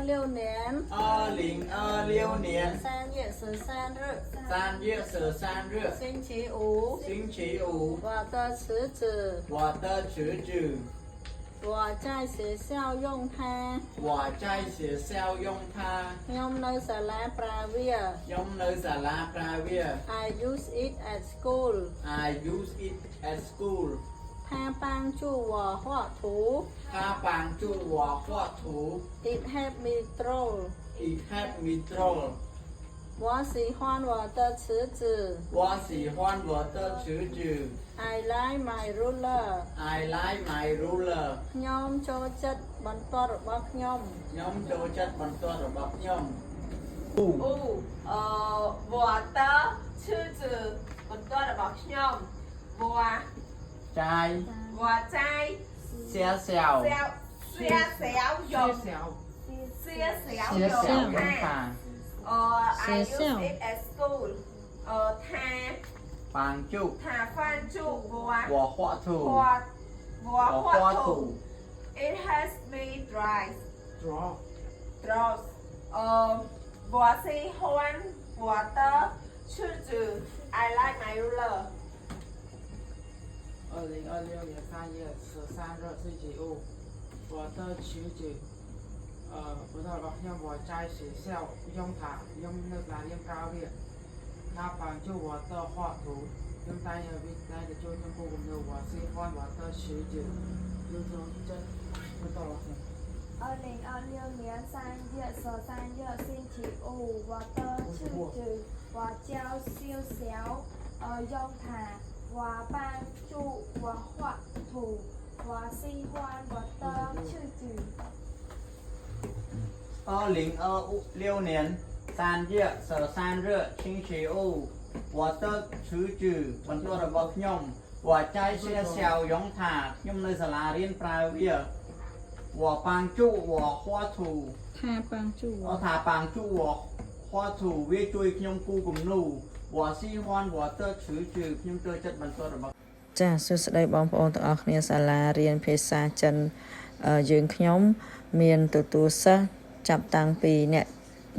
2026年2026年3月13日3月13日星期五，星期五，我的侄子，我的侄子，我在学校用它，我在学校用它， ខ្ញុំនៅសាលាប្រើវា ខ្ញុំនៅសាលាប្រើវា I use it at school I use it at school 它帮助我画图它帮助我画图 It help me draw It help me draw 我喜欢我的侄子我喜欢我的侄子 I like my ruler I like my ruler ខ្ញុំចូលចិត្តបន្ទាត់របស់ខ្ញុំ ខ្ញុំចូលចិត្តបន្ទាត់របស់ខ្ញុំ 我的车子បន្ទាត់របស់ខ្ញុំចាយ 我在小小用小小用它I use it at school 帮助它帮助我画图我画图 It helps me draw 我喜欢我的车子 I like my ruler 2026年3月13日星期五，我的侄子，不知道吧？让我在学校用它，用那个练高练，它帮助我的画图，用单眼皮来的就用不的，我喜欢我的侄子，就说这不到了。2026年3月13日星期五，我的侄子，我叫小小，用它，我帮助我画图，我喜欢我的侄子。2026年3月13日星期五我的侄子បន្ទាត់របស់ខ្ញុំ我在学校用它ខ្ញុំនៅសាលារៀនប្រើវា我帮助我画图它帮助我它帮助我画图វាជួយខ្ញុំគូរគំនូរ我喜欢我的侄子ខ្ញុំចូលចិត្តបន្ទាត់របស់ចាសួស្តីបងប្អូនទាំងអស់គ្នាសាលារៀនភាសាចិនយើងខ្ញុំមានទទួលសិស្សចាប់តាំងពីអ្នក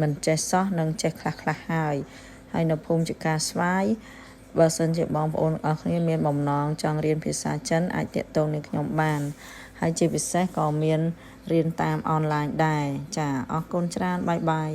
មិនចេះសោះនិងចេះខ្លះហើយនៅភូមិចកាស្វាយបើសិនជាបងប្អូនទាំងអស់គ្នាមានបំណងចង់រៀនភាសាចិនអាចទាក់ទងនឹងខ្ញុំបានហើយជាពិសេសក៏មានរៀនតាមអនឡាញដែរចាអរគុណច្រើនបាយបាយ